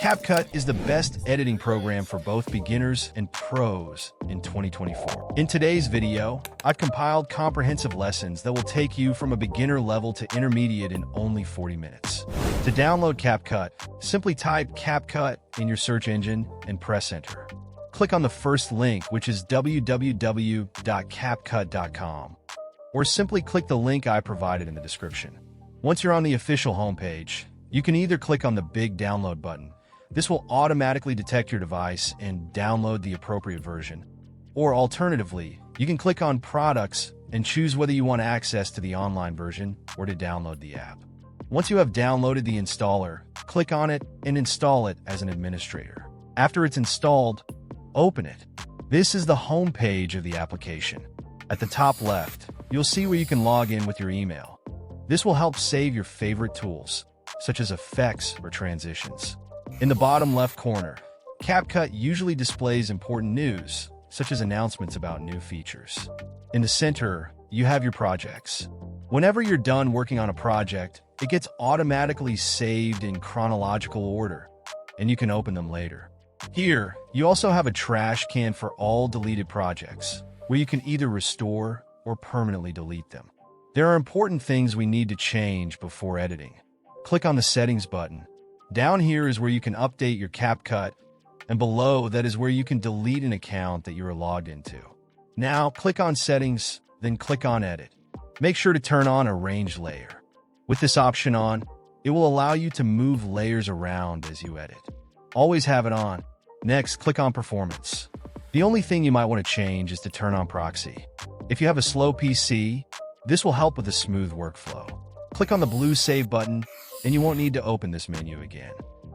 CapCut is the best editing program for both beginners and pros in 2024. In today's video, I've compiled comprehensive lessons that will take you from a beginner level to intermediate in only 40 minutes. To download CapCut, simply type CapCut in your search engine and press enter. Click on the first link, which is www.capcut.com, or simply click the link I provided in the description. Once you're on the official homepage, you can either click on the big download button. This will automatically detect your device and download the appropriate version. Or alternatively, you can click on Products and choose whether you want access to the online version or to download the app. Once you have downloaded the installer, click on it and install it as an administrator. After it's installed, open it. This is the home page of the application. At the top left, you'll see where you can log in with your email. This will help save your favorite tools, such as effects or transitions. In the bottom left corner, CapCut usually displays important news, such as announcements about new features. In the center, you have your projects. Whenever you're done working on a project, it gets automatically saved in chronological order, and you can open them later. Here, you also have a trash can for all deleted projects, where you can either restore or permanently delete them. There are important things we need to change before editing. Click on the Settings button. Down here is where you can update your CapCut, and below that is where you can delete an account that you are logged into. Now, click on Settings, then click on Edit. Make sure to turn on Arrange Layer. With this option on, it will allow you to move layers around as you edit. Always have it on. Next, click on Performance. The only thing you might want to change is to turn on Proxy. If you have a slow PC, this will help with a smooth workflow. Click on the blue Save button, and you won't need to open this menu again.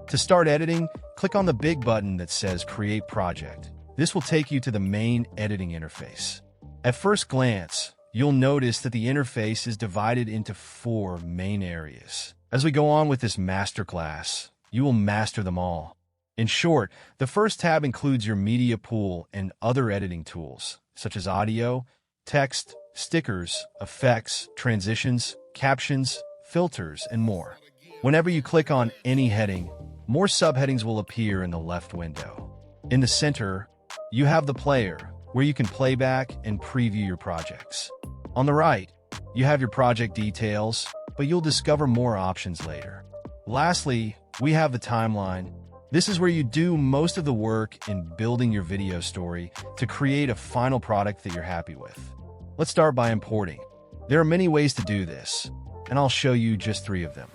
To start editing, click on the big button that says Create Project. This will take you to the main editing interface. At first glance, you'll notice that the interface is divided into 4 main areas. As we go on with this masterclass, you will master them all. In short, the first tab includes your media pool and other editing tools, such as audio, text, stickers, effects, transitions, captions, filters, and more. Whenever you click on any heading, more subheadings will appear in the left window. In the center, you have the player, where you can play back and preview your projects. On the right, you have your project details, but you'll discover more options later. Lastly, we have the timeline. This is where you do most of the work in building your video story to create a final product that you're happy with. Let's start by importing. There are many ways to do this, and I'll show you just 3 of them.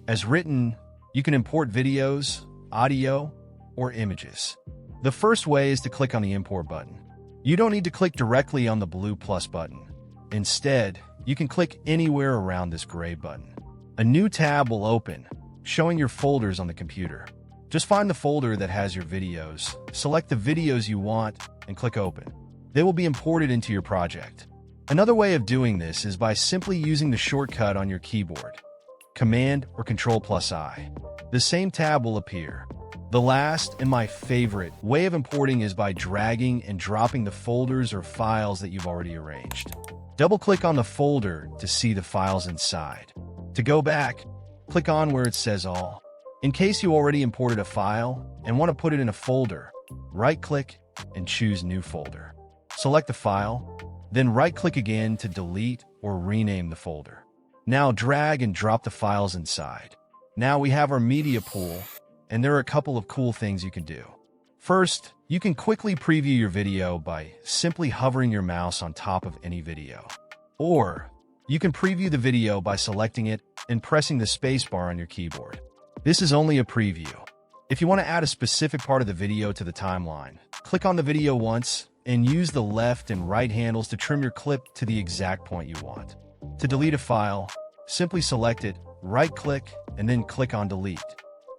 As written, you can import videos, audio, or images. The first way is to click on the Import button. You don't need to click directly on the blue plus button. Instead, you can click anywhere around this gray button. A new tab will open, showing your folders on the computer. Just find the folder that has your videos, select the videos you want, and click Open. They will be imported into your project. Another way of doing this is by simply using the shortcut on your keyboard, Command or Control+I. The same tab will appear. The last and my favorite way of importing is by dragging and dropping the folders or files that you've already arranged. Double-click on the folder to see the files inside. To go back, click on where it says All. In case you already imported a file and want to put it in a folder, right-click and choose New Folder. Select the file, then right-click again to delete or rename the folder. Now drag and drop the files inside. Now we have our media pool, and there are a couple of cool things you can do. First, you can quickly preview your video by simply hovering your mouse on top of any video. Or, you can preview the video by selecting it and pressing the spacebar on your keyboard. This is only a preview. If you want to add a specific part of the video to the timeline, click on the video once and use the left and right handles to trim your clip to the exact point you want. To delete a file, simply select it, right-click, and then click on Delete.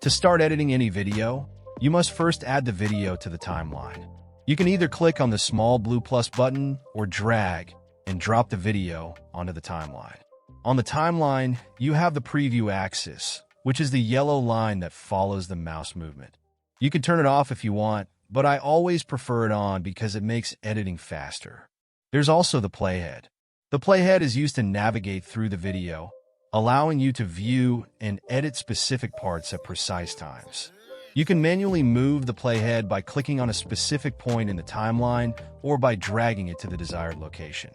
To start editing any video, you must first add the video to the timeline. You can either click on the small blue plus button or drag and drop the video onto the timeline. On the timeline, you have the preview axis, which is the yellow line that follows the mouse movement. You can turn it off if you want, but I always prefer it on because it makes editing faster. There's also the playhead. The playhead is used to navigate through the video, allowing you to view and edit specific parts at precise times. You can manually move the playhead by clicking on a specific point in the timeline or by dragging it to the desired location.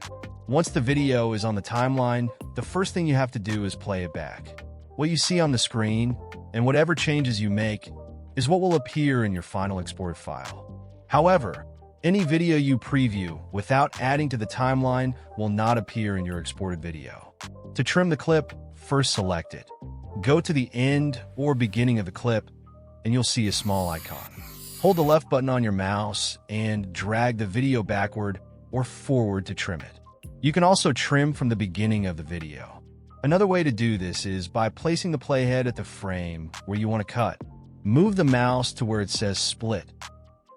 Once the video is on the timeline, the first thing you have to do is play it back. What you see on the screen, and whatever changes you make, is what will appear in your final exported file. However, any video you preview without adding to the timeline will not appear in your exported video. To trim the clip, first select it. Go to the end or beginning of the clip, and you'll see a small icon. Hold the left button on your mouse and drag the video backward or forward to trim it. You can also trim from the beginning of the video. Another way to do this is by placing the playhead at the frame where you want to cut. Move the mouse to where it says split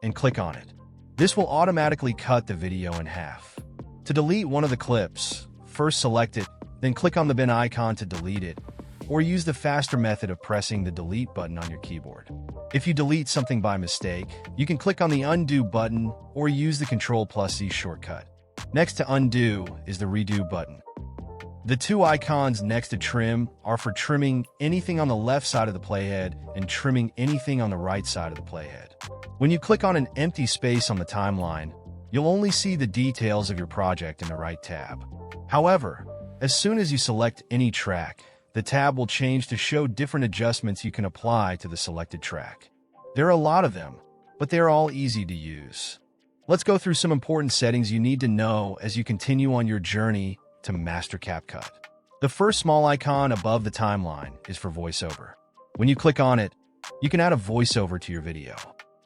and click on it. This will automatically cut the video in half. To delete one of the clips, first select it, then click on the bin icon to delete it, or use the faster method of pressing the delete button on your keyboard. If you delete something by mistake, you can click on the undo button or use the Ctrl+C shortcut. Next to undo is the redo button. The two icons next to trim are for trimming anything on the left side of the playhead and trimming anything on the right side of the playhead. When you click on an empty space on the timeline, you'll only see the details of your project in the right tab. However, as soon as you select any track, the tab will change to show different adjustments you can apply to the selected track. There are a lot of them, but they are all easy to use. Let's go through some important settings you need to know as you continue on your journey to master CapCut. The first small icon above the timeline is for VoiceOver. When you click on it, you can add a voiceover to your video.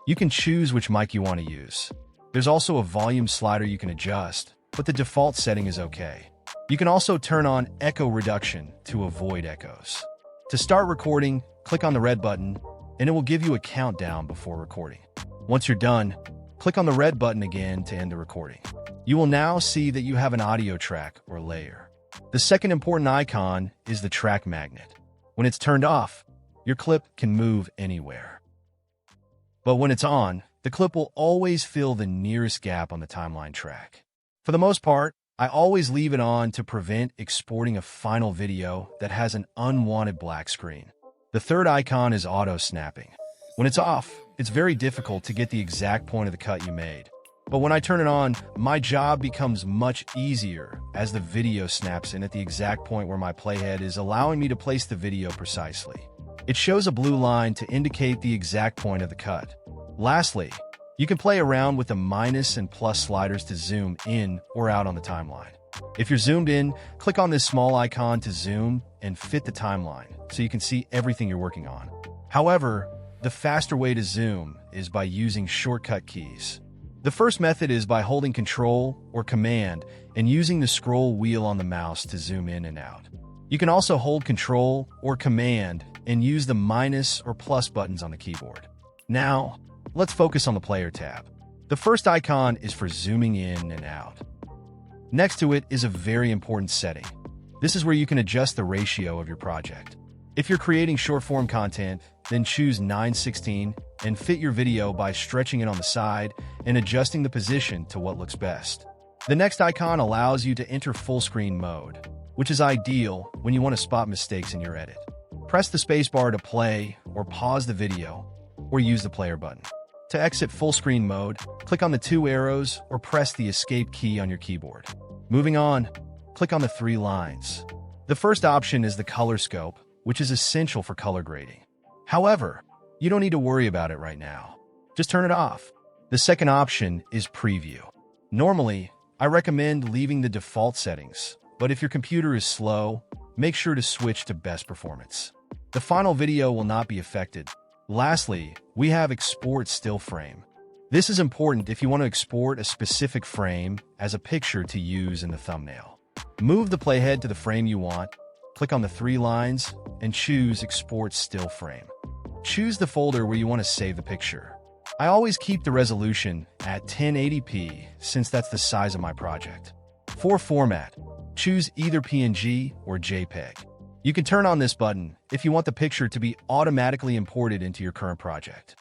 You can choose which mic you want to use. There's also a volume slider you can adjust, but the default setting is okay. You can also turn on echo reduction to avoid echoes. To start recording, click on the red button, and it will give you a countdown before recording. Once you're done, click on the red button again to end the recording. You will now see that you have an audio track or layer. The second important icon is the track magnet. When it's turned off, your clip can move anywhere. But when it's on, the clip will always fill the nearest gap on the timeline track. For the most part, I always leave it on to prevent exporting a final video that has an unwanted black screen. The third icon is auto snapping. When it's off, it's very difficult to get the exact point of the cut you made. But when I turn it on, my job becomes much easier as the video snaps in at the exact point where my playhead is, allowing me to place the video precisely. It shows a blue line to indicate the exact point of the cut. Lastly, you can play around with the minus and plus sliders to zoom in or out on the timeline. If you're zoomed in, click on this small icon to zoom and fit the timeline so you can see everything you're working on. However, the faster way to zoom is by using shortcut keys. The first method is by holding Control or Command and using the scroll wheel on the mouse to zoom in and out. You can also hold Control or Command and use the minus or plus buttons on the keyboard. Now, let's focus on the Player tab. The first icon is for zooming in and out. Next to it is a very important setting. This is where you can adjust the ratio of your project. If you're creating short-form content, then choose 9:16 and fit your video by stretching it on the side and adjusting the position to what looks best. The next icon allows you to enter full-screen mode, which is ideal when you want to spot mistakes in your edit. Press the spacebar to play or pause the video, or use the player button. To exit full screen mode, click on the two arrows or press the escape key on your keyboard. Moving on, click on the three lines. The first option is the color scope, which is essential for color grading. However, you don't need to worry about it right now. Just turn it off. The second option is preview. Normally, I recommend leaving the default settings, but if your computer is slow, make sure to switch to best performance. The final video will not be affected. Lastly, we have export still frame. This is important if you want to export a specific frame as a picture to use in the thumbnail. Move the playhead to the frame you want, click on the three lines, and choose Export Still Frame. Choose the folder where you want to save the picture. I always keep the resolution at 1080p since that's the size of my project. For format, choose either PNG or JPEG. You can turn on this button if you want the picture to be automatically imported into your current project.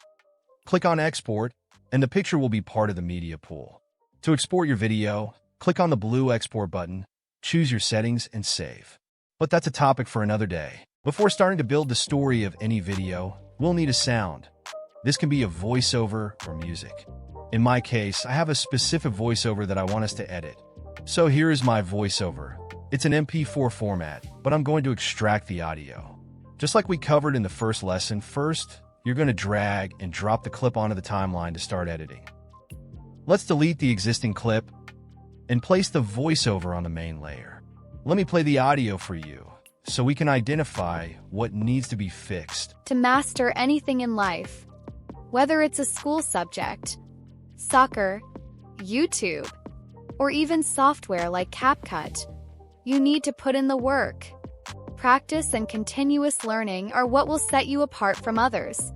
Click on Export, and the picture will be part of the media pool. To export your video, click on the blue Export button, choose your settings, and save. But that's a topic for another day. Before starting to build the story of any video, we'll need a sound. This can be a voiceover or music. In my case, I have a specific voiceover that I want us to edit. So here is my voiceover. It's an MP4 format, but I'm going to extract the audio. Just like we covered in the first lesson, first, you're going to drag and drop the clip onto the timeline to start editing. Let's delete the existing clip and place the voiceover on the main layer. Let me play the audio for you so we can identify what needs to be fixed. To master anything in life, whether it's a school subject, soccer, YouTube, or even software like CapCut, you need to put in the work. Practice and continuous learning are what will set you apart from others.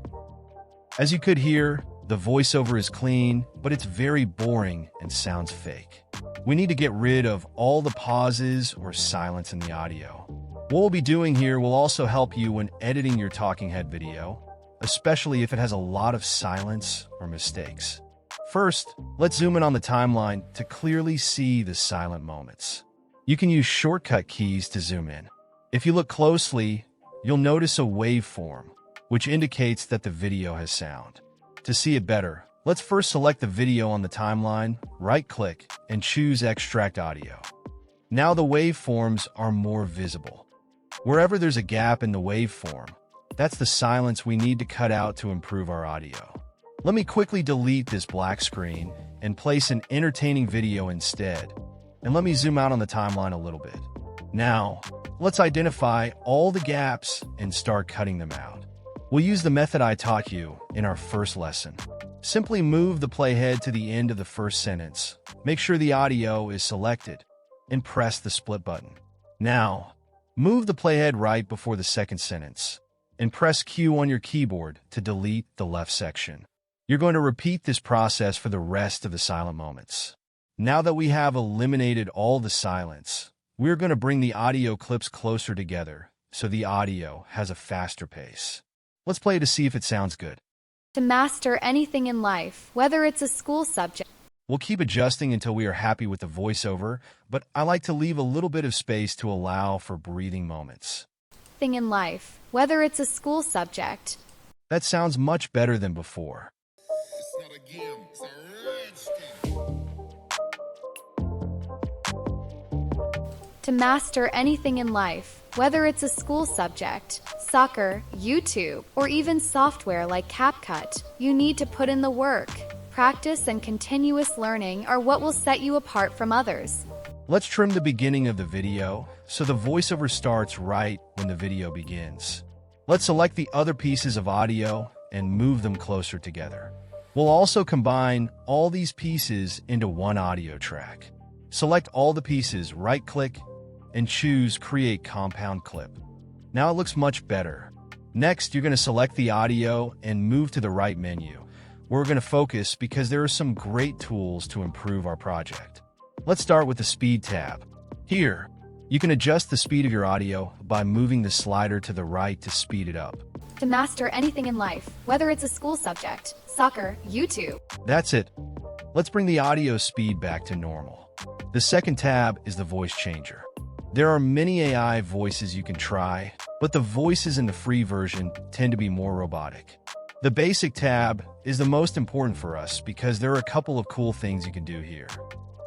As you could hear, the voiceover is clean, but it's very boring and sounds fake. We need to get rid of all the pauses or silence in the audio. What we'll be doing here will also help you when editing your talking head video, especially if it has a lot of silence or mistakes. First, let's zoom in on the timeline to clearly see the silent moments. You can use shortcut keys to zoom in. If you look closely, you'll notice a waveform, which indicates that the video has sound. To see it better, let's first select the video on the timeline, right-click, and choose Extract Audio. Now the waveforms are more visible. Wherever there's a gap in the waveform, that's the silence we need to cut out to improve our audio. Let me quickly delete this black screen and place an entertaining video instead. And let me zoom out on the timeline a little bit. Now, let's identify all the gaps and start cutting them out. We'll use the method I taught you in our first lesson. Simply move the playhead to the end of the first sentence. Make sure the audio is selected and press the split button. Now, move the playhead right before the second sentence and press Q on your keyboard to delete the left section. You're going to repeat this process for the rest of the silent moments. Now that we have eliminated all the silence, we're going to bring the audio clips closer together so the audio has a faster pace. Let's play to see if it sounds good. To master anything in life, whether it's a school subject. We'll keep adjusting until we are happy with the voiceover, but I like to leave a little bit of space to allow for breathing moments. Thing in life, whether it's a school subject. That sounds much better than before. It's not a game, it's a rich thing. To master anything in life, whether it's a school subject, soccer, YouTube, or even software like CapCut, you need to put in the work. Practice and continuous learning are what will set you apart from others. Let's trim the beginning of the video so the voiceover starts right when the video begins. Let's select the other pieces of audio and move them closer together. We'll also combine all these pieces into one audio track. Select all the pieces, right-click, and choose Create Compound Clip. Now it looks much better. Next, you're going to select the audio and move to the right menu. We're going to focus because there are some great tools to improve our project. Let's start with the Speed tab. Here, you can adjust the speed of your audio by moving the slider to the right to speed it up. To master anything in life, whether it's a school subject, soccer, YouTube. That's it. Let's bring the audio speed back to normal. The second tab is the voice changer. There are many AI voices you can try, but the voices in the free version tend to be more robotic. The basic tab is the most important for us because there are a couple of cool things you can do here.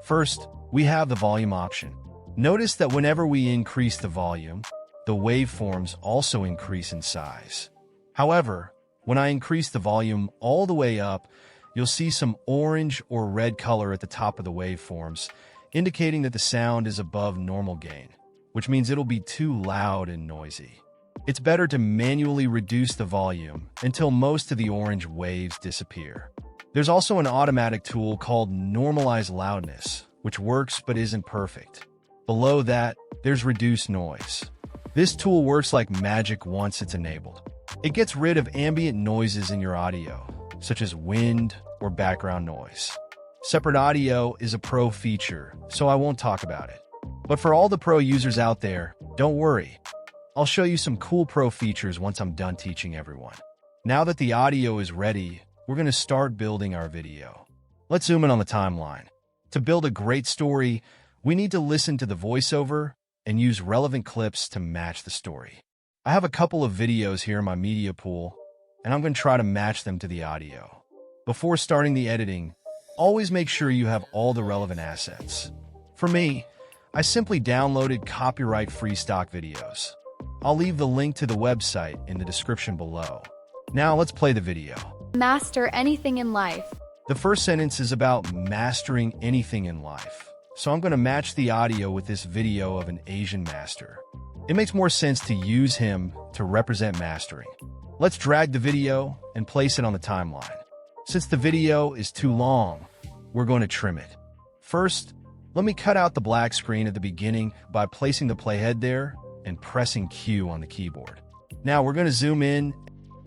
First, we have the volume option. Notice that whenever we increase the volume, the waveforms also increase in size. However, when I increase the volume all the way up, you'll see some orange or red color at the top of the waveforms, indicating that the sound is above normal gain, which means it'll be too loud and noisy. It's better to manually reduce the volume until most of the orange waves disappear. There's also an automatic tool called Normalize Loudness, which works but isn't perfect. Below that, there's Reduce Noise. This tool works like magic once it's enabled. It gets rid of ambient noises in your audio, such as wind or background noise. Separate audio is a pro feature, so I won't talk about it. But for all the pro users out there, don't worry. I'll show you some cool pro features once I'm done teaching everyone. Now that the audio is ready, we're going to start building our video. Let's zoom in on the timeline. To build a great story, we need to listen to the voiceover and use relevant clips to match the story. I have a couple of videos here in my media pool. and I'm going to try to match them to the audio. Before starting the editing, always make sure you have all the relevant assets. For me, I simply downloaded copyright-free stock videos. I'll leave the link to the website in the description below. Now let's play the video. Master anything in life. The first sentence is about mastering anything in life. So I'm going to match the audio with this video of an Asian master. It makes more sense to use him to represent mastering. Let's drag the video and place it on the timeline. Since the video is too long, we're going to trim it. First, let me cut out the black screen at the beginning by placing the playhead there and pressing Q on the keyboard. Now we're going to zoom in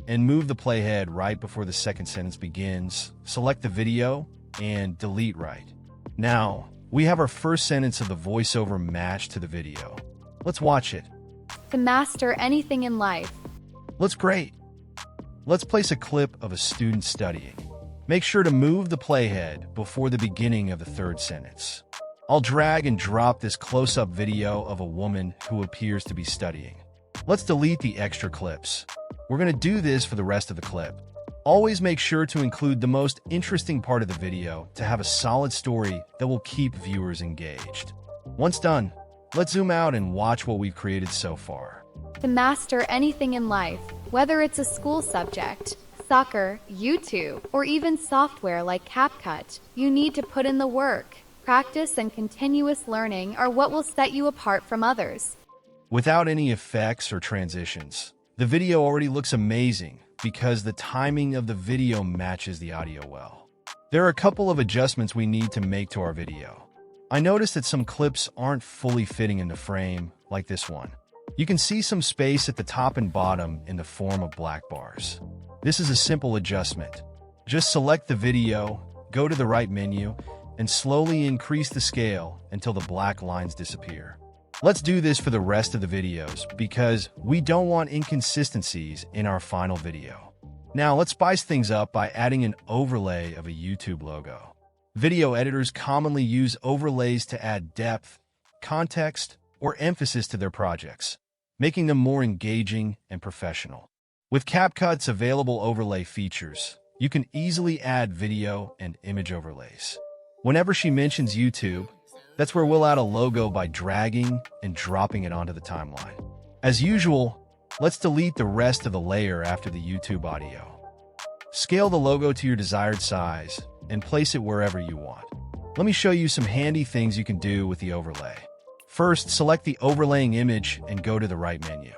and move the playhead right before the second sentence begins. Select the video and delete right. Now, we have our first sentence of the voiceover matched to the video. Let's watch it. To master anything in life. Looks great. Let's place a clip of a student studying. Make sure to move the playhead before the beginning of the third sentence. I'll drag and drop this close-up video of a woman who appears to be studying. Let's delete the extra clips. We're going to do this for the rest of the clip. Always make sure to include the most interesting part of the video to have a solid story that will keep viewers engaged. Once done, let's zoom out and watch what we've created so far. To master anything in life, whether it's a school subject, soccer, YouTube, or even software like CapCut, you need to put in the work. Practice and continuous learning are what will set you apart from others. Without any effects or transitions, the video already looks amazing because the timing of the video matches the audio well. There are a couple of adjustments we need to make to our video. I noticed that some clips aren't fully fitting in the frame, like this one. You can see some space at the top and bottom in the form of black bars. This is a simple adjustment. Just select the video, go to the right menu, and slowly increase the scale until the black lines disappear. Let's do this for the rest of the videos because we don't want inconsistencies in our final video. Now let's spice things up by adding an overlay of a YouTube logo. Video editors commonly use overlays to add depth, context, or emphasis to their projects, making them more engaging and professional. With CapCut's available overlay features, you can easily add video and image overlays. Whenever she mentions YouTube, that's where we'll add a logo by dragging and dropping it onto the timeline. As usual, let's delete the rest of the layer after the YouTube audio. Scale the logo to your desired size and place it wherever you want. Let me show you some handy things you can do with the overlay. First, select the overlaying image and go to the right menu.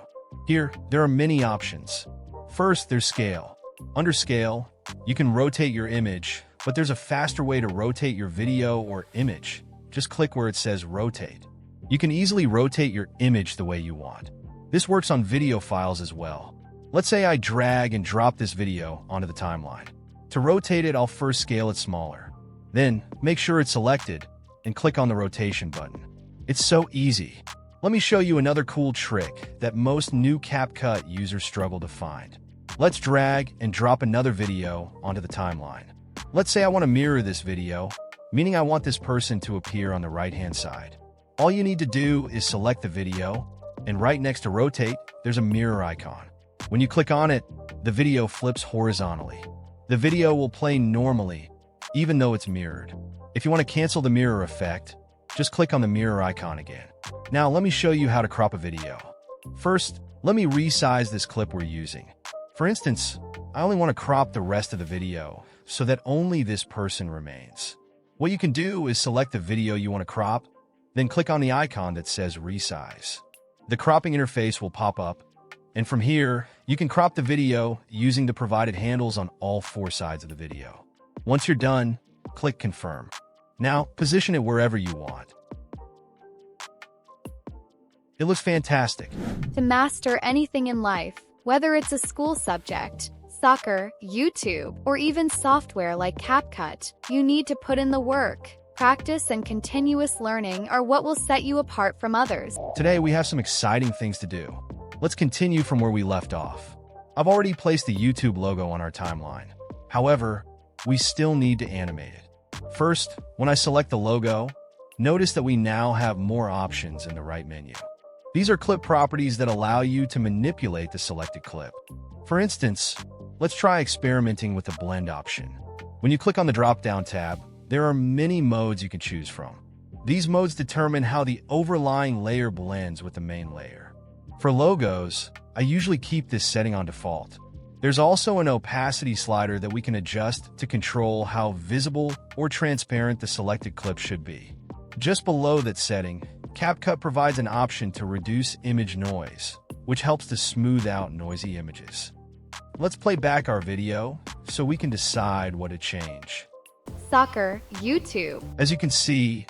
Here, there are many options. First, there's Scale. Under Scale, you can rotate your image, but there's a faster way to rotate your video or image. Just click where it says Rotate. You can easily rotate your image the way you want. This works on video files as well. Let's say I drag and drop this video onto the timeline. To rotate it, I'll first scale it smaller. Then, make sure it's selected and click on the rotation button. It's so easy. Let me show you another cool trick that most new CapCut users struggle to find. Let's drag and drop another video onto the timeline. Let's say I want to mirror this video, meaning I want this person to appear on the right-hand side. All you need to do is select the video, and right next to rotate, there's a mirror icon. When you click on it, the video flips horizontally. The video will play normally, even though it's mirrored. If you want to cancel the mirror effect, just click on the mirror icon again. Now let me show you how to crop a video. First, let me resize this clip we're using. For instance, I only want to crop the rest of the video so that only this person remains. What you can do is select the video you want to crop, then click on the icon that says Resize. The cropping interface will pop up, and from here, you can crop the video using the provided handles on all four sides of the video. Once you're done, click Confirm. Now, position it wherever you want. It looks fantastic. To master anything in life, whether it's a school subject, soccer, YouTube, or even software like CapCut, you need to put in the work. Practice and continuous learning are what will set you apart from others. Today, we have some exciting things to do. Let's continue from where we left off. I've already placed the YouTube logo on our timeline. However, we still need to animate it. First, when I select the logo, notice that we now have more options in the right menu. These are clip properties that allow you to manipulate the selected clip. For instance, let's try experimenting with the blend option. When you click on the drop-down tab, there are many modes you can choose from. These modes determine how the overlying layer blends with the main layer. For logos, I usually keep this setting on default. There's also an opacity slider that we can adjust to control how visible or transparent the selected clip should be. Just below that setting, CapCut provides an option to reduce image noise, which helps to smooth out noisy images. Let's play back our video so we can decide what to change. Soccer, YouTube. As you can see,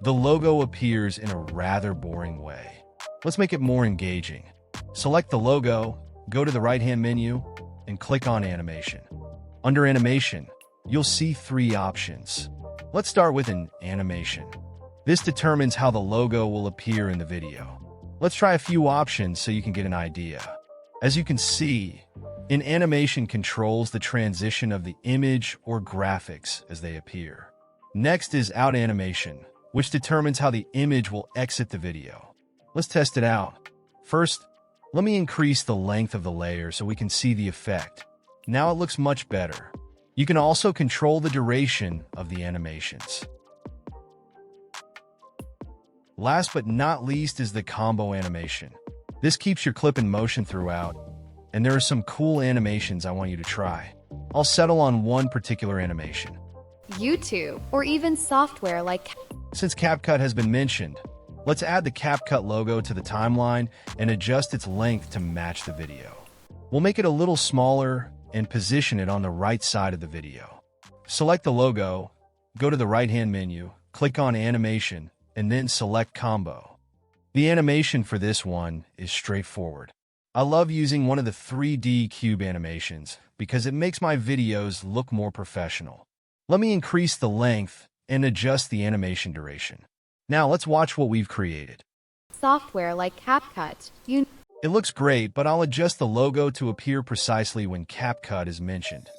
the logo appears in a rather boring way. Let's make it more engaging. Select the logo, go to the right-hand menu, and click on Animation. Under Animation, you'll see 3 options. Let's start with an animation. This determines how the logo will appear in the video. Let's try a few options so you can get an idea. As you can see, an animation controls the transition of the image or graphics as they appear. Next is Out Animation, which determines how the image will exit the video. Let's test it out. First, let me increase the length of the layer so we can see the effect. Now it looks much better. You can also control the duration of the animations. Last but not least is the combo animation. This keeps your clip in motion throughout, and there are some cool animations I want you to try. I'll settle on one particular animation. YouTube, or even software like... Since CapCut has been mentioned, let's add the CapCut logo to the timeline and adjust its length to match the video. We'll make it a little smaller and position it on the right side of the video. Select the logo, go to the right-hand menu, click on Animation, and then select Combo. The animation for this one is straightforward. I love using one of the 3D cube animations because it makes my videos look more professional. Let me increase the length and adjust the animation duration. Now let's watch what we've created. Software like CapCut. It looks great, but I'll adjust the logo to appear precisely when CapCut is mentioned,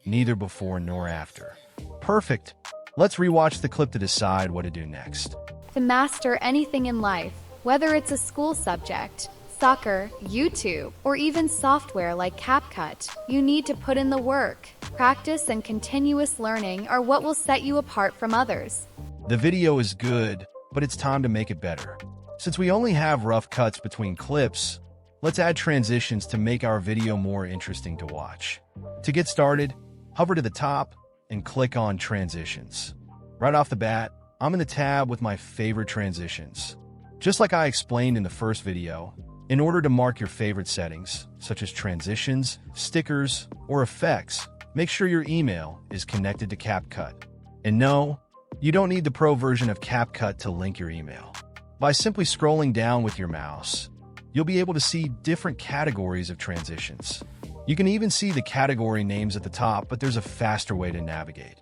neither before nor after. Perfect. Let's rewatch the clip to decide what to do next. To master anything in life, whether it's a school subject, soccer, YouTube, or even software like CapCut, you need to put in the work. Practice and continuous learning are what will set you apart from others. The video is good, but it's time to make it better. Since we only have rough cuts between clips, let's add transitions to make our video more interesting to watch. To get started, hover to the top and click on Transitions. Right off the bat, I'm in the tab with my favorite transitions. Just like I explained in the first video, in order to mark your favorite settings, such as transitions, stickers, or effects, make sure your email is connected to CapCut. And no, you don't need the pro version of CapCut to link your email. By simply scrolling down with your mouse, you'll be able to see different categories of transitions. You can even see the category names at the top, but there's a faster way to navigate.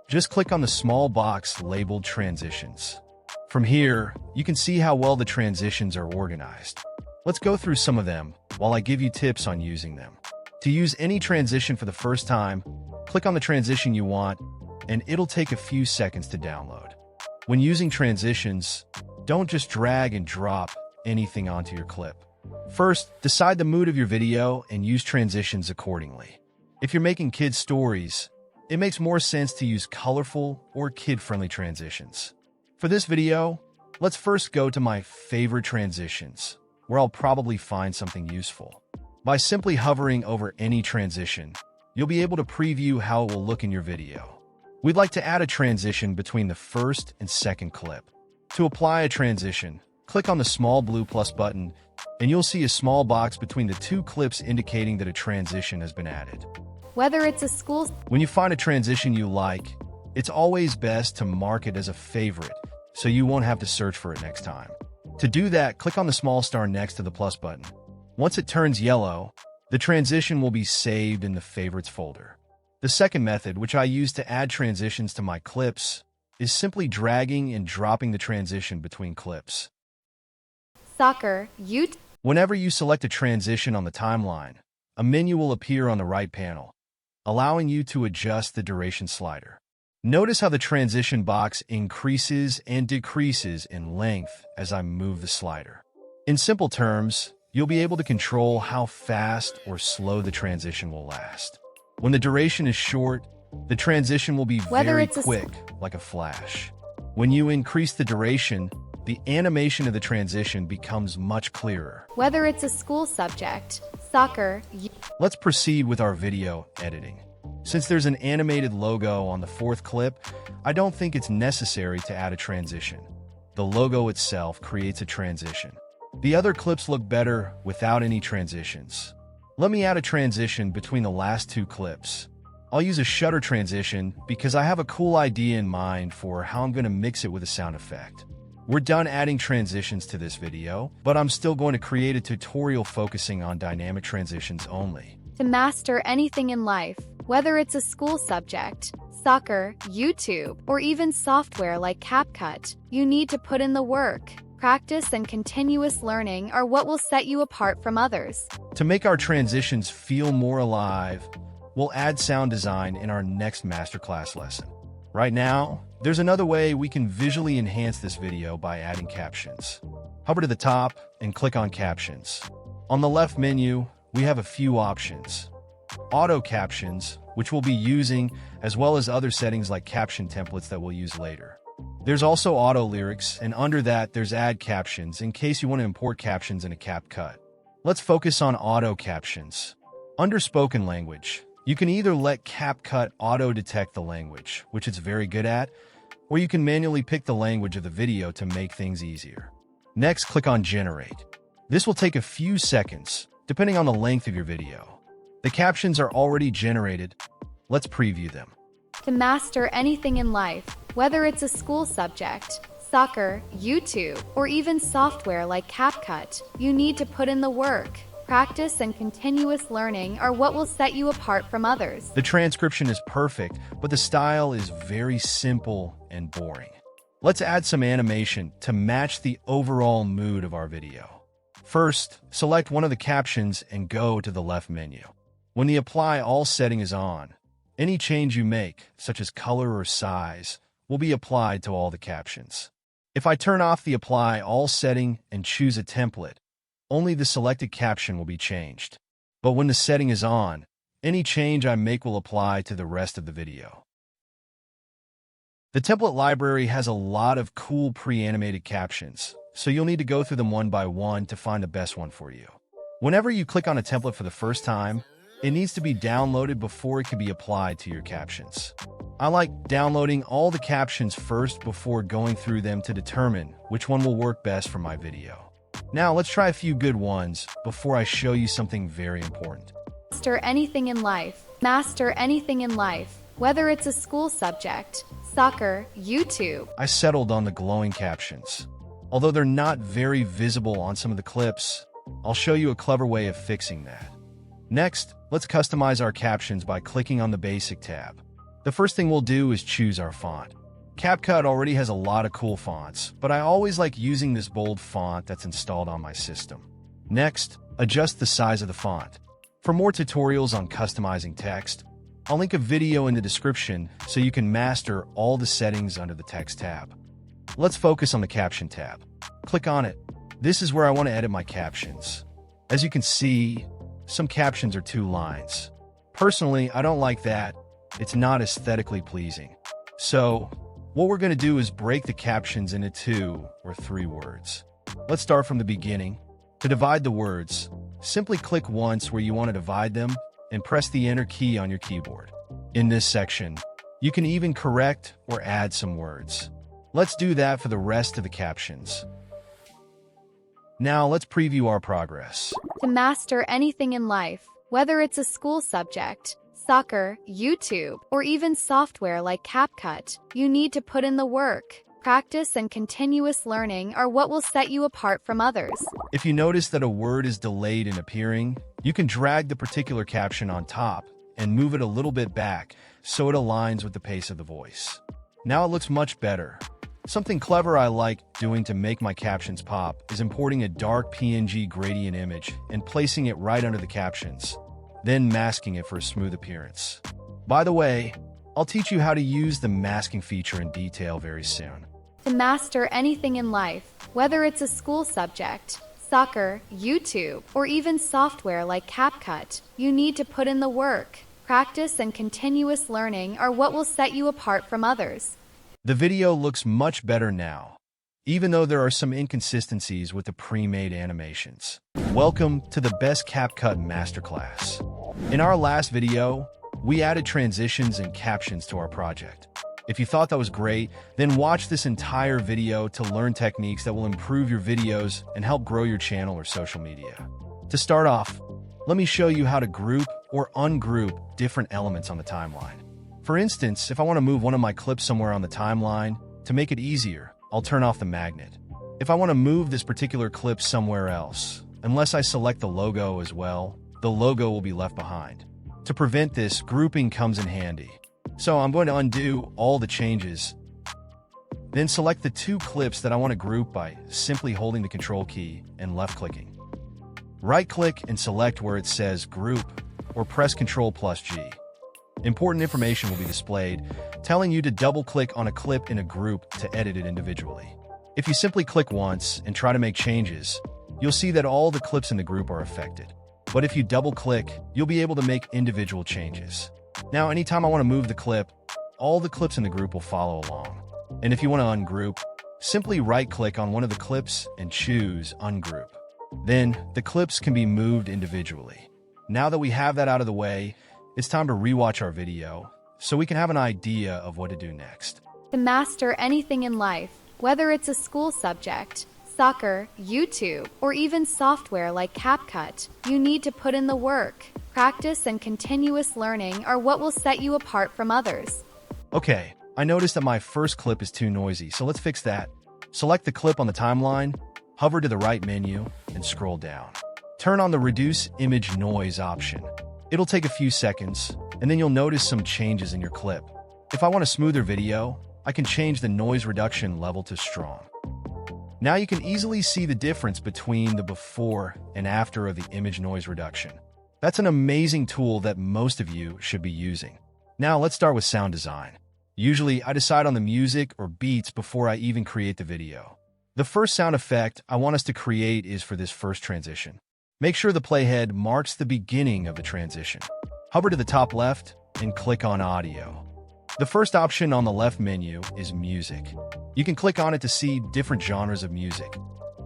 Just click on the small box labeled Transitions. From here, you can see how well the transitions are organized. Let's go through some of them while I give you tips on using them. To use any transition for the first time, click on the transition you want, and it'll take a few seconds to download. When using transitions, don't just drag and drop anything onto your clip. First, decide the mood of your video and use transitions accordingly. If you're making kids' stories, it makes more sense to use colorful or kid-friendly transitions. For this video, let's first go to my favorite transitions, where I'll probably find something useful. By simply hovering over any transition, you'll be able to preview how it will look in your video. We'd like to add a transition between the first and second clip. To apply a transition, click on the small blue plus button, and you'll see a small box between the 2 clips indicating that a transition has been added. Whether it's a school... When you find a transition you like, it's always best to mark it as a favorite, so you won't have to search for it next time. To do that, click on the small star next to the plus button. Once it turns yellow, the transition will be saved in the Favorites folder. The second method, which I use to add transitions to my clips, is simply dragging and dropping the transition between clips. Soccer, YouTube... Whenever you select a transition on the timeline, a menu will appear on the right panel, allowing you to adjust the duration slider. Notice how the transition box increases and decreases in length as I move the slider. In simple terms, you'll be able to control how fast or slow the transition will last. When the duration is short, the transition will be Whether very it's a quick, like a flash. When you increase the duration, the animation of the transition becomes much clearer. Whether it's a school subject, soccer, Let's proceed with our video editing. Since there's an animated logo on the fourth clip, I don't think it's necessary to add a transition. The logo itself creates a transition. The other clips look better without any transitions. Let me add a transition between the last two clips. I'll use a shutter transition because I have a cool idea in mind for how I'm going to mix it with a sound effect. We're done adding transitions to this video, but I'm still going to create a tutorial focusing on dynamic transitions only. To master anything in life, whether it's a school subject, soccer, YouTube, or even software like CapCut, you need to put in the work. Practice and continuous learning are what will set you apart from others. To make our transitions feel more alive, we'll add sound design in our next masterclass lesson. Right now, there's another way we can visually enhance this video by adding captions. Hover to the top and click on Captions. On the left menu, we have a few options. Auto captions, which we'll be using, as well as other settings like caption templates that we'll use later. There's also auto lyrics, and under that there's add captions in case you want to import captions in a CapCut. Let's focus on auto captions. Under spoken language, you can either let CapCut auto-detect the language, which it's very good at, or you can manually pick the language of the video to make things easier. Next, click on Generate. This will take a few seconds, depending on the length of your video. The captions are already generated. Let's preview them. To master anything in life, whether it's a school subject, soccer, YouTube, or even software like CapCut, you need to put in the work. Practice and continuous learning are what will set you apart from others. The transcription is perfect, but the style is very simple and boring. Let's add some animation to match the overall mood of our video. First, select one of the captions and go to the left menu. When the Apply All setting is on, any change you make, such as color or size, will be applied to all the captions. If I turn off the Apply All setting and choose a template, only the selected caption will be changed. But when the setting is on, any change I make will apply to the rest of the video. The template library has a lot of cool pre-animated captions, so you'll need to go through them one by one to find the best one for you. Whenever you click on a template for the first time, it needs to be downloaded before it can be applied to your captions. I like downloading all the captions first before going through them to determine which one will work best for my video. Now let's try a few good ones before I show you something very important. Master anything in life. Master anything in life, whether it's a school subject, soccer, YouTube. I settled on the glowing captions. Although they're not very visible on some of the clips, I'll show you a clever way of fixing that. Next, let's customize our captions by clicking on the Basic tab. The first thing we'll do is choose our font. CapCut already has a lot of cool fonts, but I always like using this bold font that's installed on my system. Next, adjust the size of the font. For more tutorials on customizing text, I'll link a video in the description so you can master all the settings under the Text tab. Let's focus on the Caption tab. Click on it. This is where I want to edit my captions. As you can see, some captions are 2 lines. Personally, I don't like that. It's not aesthetically pleasing. So, what we're going to do is break the captions into 2 or 3 words. Let's start from the beginning. To divide the words, simply click once where you want to divide them and press the Enter key on your keyboard. In this section, you can even correct or add some words. Let's do that for the rest of the captions. Now let's preview our progress. To master anything in life, whether it's a school subject, soccer, YouTube, or even software like CapCut, you need to put in the work. Practice and continuous learning are what will set you apart from others. If you notice that a word is delayed in appearing, you can drag the particular caption on top and move it a little bit back so it aligns with the pace of the voice. Now it looks much better. Something clever I like doing to make my captions pop is importing a dark PNG gradient image and placing it right under the captions, then masking it for a smooth appearance. By the way, I'll teach you how to use the masking feature in detail very soon. To master anything in life, whether it's a school subject, soccer, YouTube, or even software like CapCut, you need to put in the work. practice, and continuous learning are what will set you apart from others. The video looks much better now, even though there are some inconsistencies with the pre-made animations. Welcome to the best CapCut Masterclass. In our last video, we added transitions and captions to our project. If you thought that was great, then watch this entire video to learn techniques that will improve your videos and help grow your channel or social media. To start off, let me show you how to group or ungroup different elements on the timeline. For instance, if I want to move one of my clips somewhere on the timeline, to make it easier, I'll turn off the magnet. If I want to move this particular clip somewhere else, unless I select the logo as well, the logo will be left behind. To prevent this, grouping comes in handy. So I'm going to undo all the changes, then select the two clips that I want to group by simply holding the Control key and left-clicking. Right-click and select where it says Group, or press Ctrl+G. Important information will be displayed, telling you to double-click on a clip in a group to edit it individually. If you simply click once and try to make changes, you'll see that all the clips in the group are affected. But if you double-click, you'll be able to make individual changes. Now, anytime I want to move the clip, all the clips in the group will follow along. And if you want to ungroup, simply right-click on one of the clips and choose Ungroup. Then, the clips can be moved individually. Now that we have that out of the way, it's time to rewatch our video so we can have an idea of what to do next. To master anything in life, whether it's a school subject, soccer, YouTube, or even software like CapCut, you need to put in the work. Practice and continuous learning are what will set you apart from others. Okay, I noticed that my first clip is too noisy, so let's fix that. Select the clip on the timeline, hover to the right menu, and scroll down. Turn on the Reduce Image Noise option. It'll take a few seconds, and then you'll notice some changes in your clip. If I want a smoother video, I can change the noise reduction level to strong. Now you can easily see the difference between the before and after of the image noise reduction. That's an amazing tool that most of you should be using. Now let's start with sound design. Usually, I decide on the music or beats before I even create the video. The first sound effect I want us to create is for this first transition. Make sure the playhead marks the beginning of the transition. Hover to the top left and click on Audio. The first option on the left menu is Music. You can click on it to see different genres of music.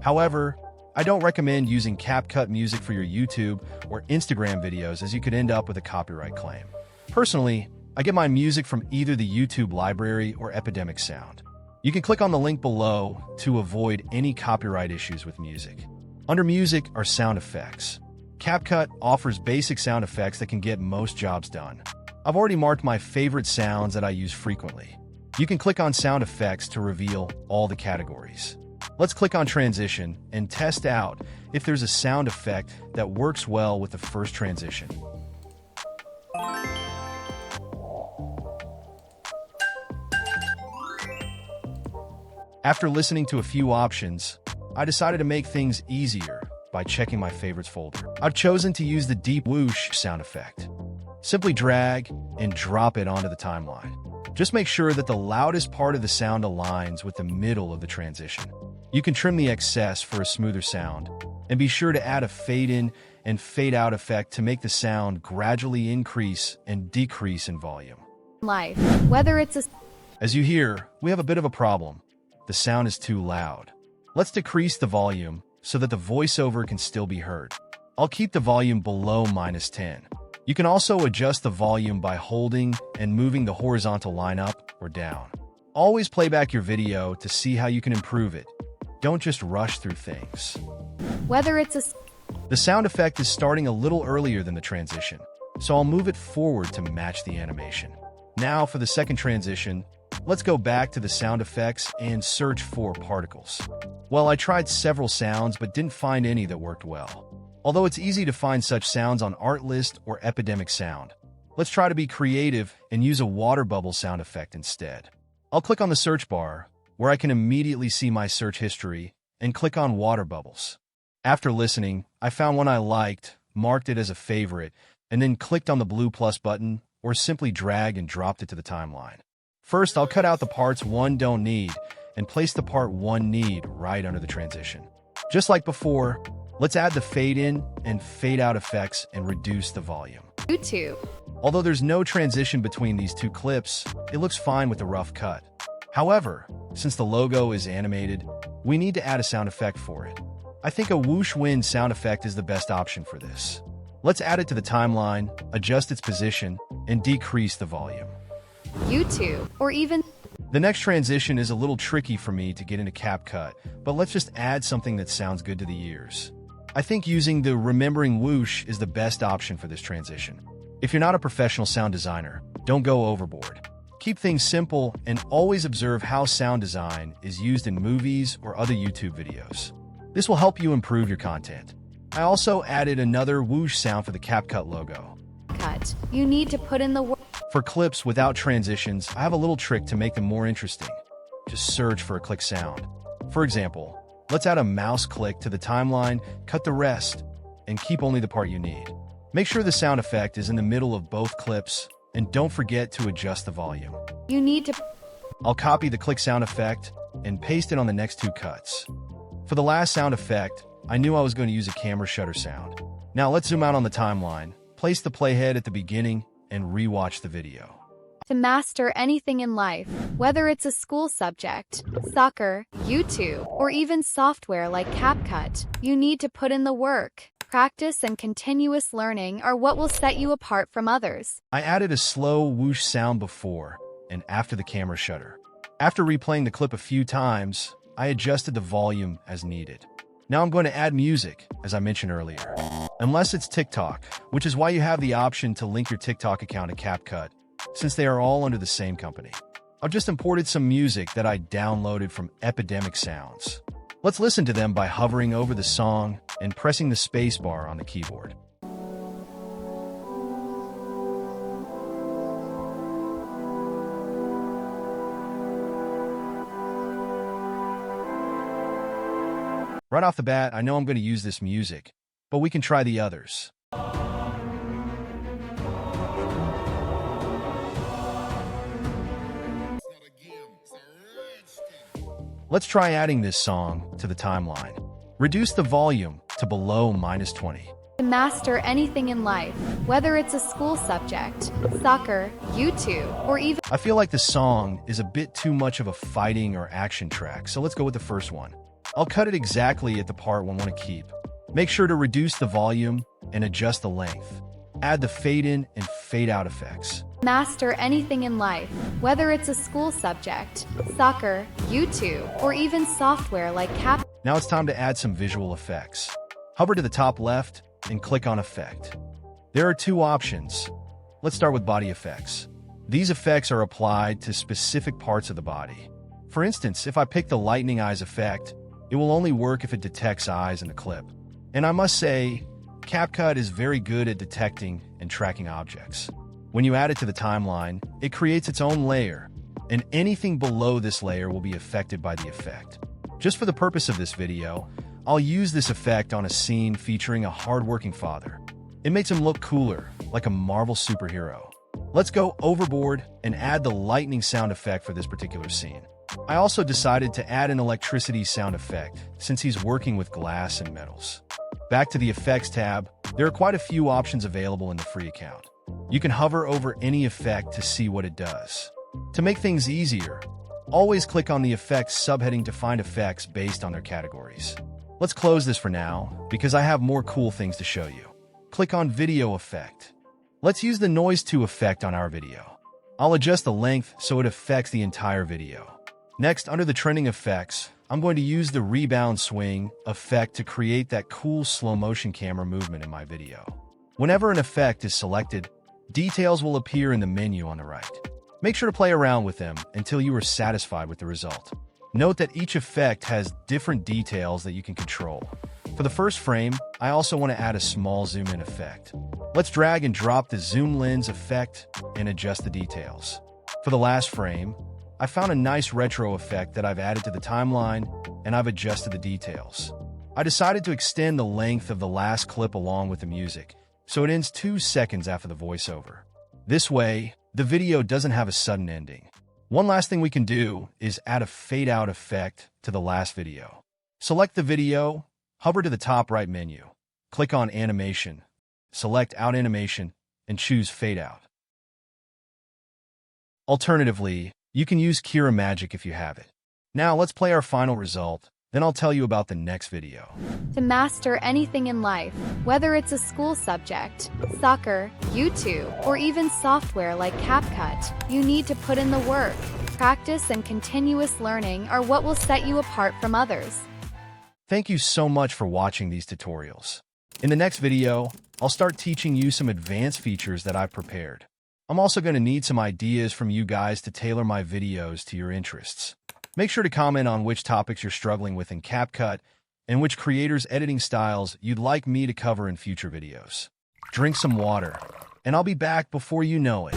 However, I don't recommend using CapCut music for your YouTube or Instagram videos, as you could end up with a copyright claim. Personally, I get my music from either the YouTube library or Epidemic Sound. You can click on the link below to avoid any copyright issues with music. Under Music are sound effects. CapCut offers basic sound effects that can get most jobs done. I've already marked my favorite sounds that I use frequently. You can click on Sound Effects to reveal all the categories. Let's click on Transition and test out if there's a sound effect that works well with the first transition. After listening to a few options, I decided to make things easier by checking my favorites folder. I've chosen to use the deep whoosh sound effect. Simply drag and drop it onto the timeline. Just make sure that the loudest part of the sound aligns with the middle of the transition. You can trim the excess for a smoother sound, and be sure to add a fade-in and fade-out effect to make the sound gradually increase and decrease in volume. Life, whether it's a... As you hear, we have a bit of a problem. The sound is too loud. Let's decrease the volume so that the voiceover can still be heard. I'll keep the volume below -10. You can also adjust the volume by holding and moving the horizontal line up or down. Always play back your video to see how you can improve it. Don't just rush through things. Whether it's a... The sound effect is starting a little earlier than the transition, so I'll move it forward to match the animation. Now for the second transition, let's go back to the sound effects and search for particles. Well, I tried several sounds but didn't find any that worked well. Although it's easy to find such sounds on Artlist or Epidemic Sound, let's try to be creative and use a water bubble sound effect instead. I'll click on the search bar, where I can immediately see my search history, and click on water bubbles. After listening, I found one I liked, marked it as a favorite, and then clicked on the blue plus button, or simply drag and dropped it to the timeline. First, I'll cut out the parts one don't need, and place the part one need right under the transition. Just like before, let's add the fade in and fade out effects and reduce the volume. YouTube. Although there's no transition between these two clips, it looks fine with the rough cut. However, since the logo is animated, we need to add a sound effect for it. I think a whoosh wind sound effect is the best option for this. Let's add it to the timeline, adjust its position, and decrease the volume. YouTube, or even The next transition is a little tricky for me to get into CapCut, but let's just add something that sounds good to the ears. I think using the remembering whoosh is the best option for this transition. If you're not a professional sound designer, don't go overboard. Keep things simple and always observe how sound design is used in movies or other YouTube videos. This will help you improve your content. I also added another whoosh sound for the CapCut logo. cut. You need to put in the work. For clips without transitions, I have a little trick to make them more interesting. Just search for a click sound. For example, let's add a mouse click to the timeline, cut the rest, and keep only the part you need. Make sure the sound effect is in the middle of both clips, and don't forget to adjust the volume. You need to I'll copy the click sound effect and paste it on the next two cuts. For the last sound effect, I knew I was going to use a camera shutter sound. Now let's zoom out on the timeline, place the playhead at the beginning, and rewatch the video. to master anything in life, whether it's a school subject, soccer, YouTube, or even software like CapCut. You need to put in the work. Practice and continuous learning are what will set you apart from others. I added a slow whoosh sound before and after the camera shutter. After replaying the clip a few times, I adjusted the volume as needed. Now I'm going to add music, as I mentioned earlier. Unless it's TikTok, which is why you have the option to link your TikTok account to CapCut, since they are all under the same company. I've just imported some music that I downloaded from Epidemic Sounds. Let's listen to them by hovering over the song and pressing the spacebar on the keyboard. Right off the bat, I know I'm going to use this music, but we can try the others. Let's try adding this song to the timeline. Reduce the volume to below -20. To master anything in life, whether it's a school subject, soccer, YouTube, or even I feel like the song is a bit too much of a fighting or action track, so let's go with the first one. I'll cut it exactly at the part we want to keep. Make sure to reduce the volume and adjust the length. Add the fade in and fade out effects. master anything in life, whether it's a school subject, soccer, YouTube, or even software like CapCut. Now it's time to add some visual effects. Hover to the top left and click on Effect. There are two options. Let's start with body effects. These effects are applied to specific parts of the body. For instance, if I pick the lightning eyes effect, it will only work if it detects eyes in the clip. And I must say, CapCut is very good at detecting and tracking objects. When you add it to the timeline, it creates its own layer, and anything below this layer will be affected by the effect. Just for the purpose of this video, I'll use this effect on a scene featuring a hardworking father. It makes him look cooler, like a Marvel superhero. Let's go overboard and add the lightning sound effect for this particular scene. I also decided to add an electricity sound effect, since he's working with glass and metals. Back to the Effects tab, there are quite a few options available in the free account. You can hover over any effect to see what it does. To make things easier, always click on the Effects subheading to find effects based on their categories. Let's close this for now, because I have more cool things to show you. Click on Video Effect. Let's use the Noise 2 effect on our video. I'll adjust the length so it affects the entire video. Next, under the trending effects, I'm going to use the Rebound Swing effect to create that cool slow-motion camera movement in my video. Whenever an effect is selected, details will appear in the menu on the right. Make sure to play around with them until you are satisfied with the result. Note that each effect has different details that you can control. For the first frame, I also want to add a small zoom-in effect. Let's drag and drop the zoom lens effect and adjust the details. For the last frame, I found a nice retro effect that I've added to the timeline, and I've adjusted the details. I decided to extend the length of the last clip along with the music, so it ends 2 seconds after the voiceover. This way, the video doesn't have a sudden ending. One last thing we can do is add a fade-out effect to the last video. Select the video, hover to the top right menu, click on Animation, select Out Animation, and choose Fade Out. Alternatively, you can use Kira Magic if you have it. Now let's play our final result, then I'll tell you about the next video. To master anything in life, whether it's a school subject, soccer, YouTube, or even software like CapCut, you need to put in the work. Practice and continuous learning are what will set you apart from others. Thank you so much for watching these tutorials. In the next video, I'll start teaching you some advanced features that I've prepared. I'm also going to need some ideas from you guys to tailor my videos to your interests. Make sure to comment on which topics you're struggling with in CapCut and which creators' editing styles you'd like me to cover in future videos. Drink some water, and I'll be back before you know it.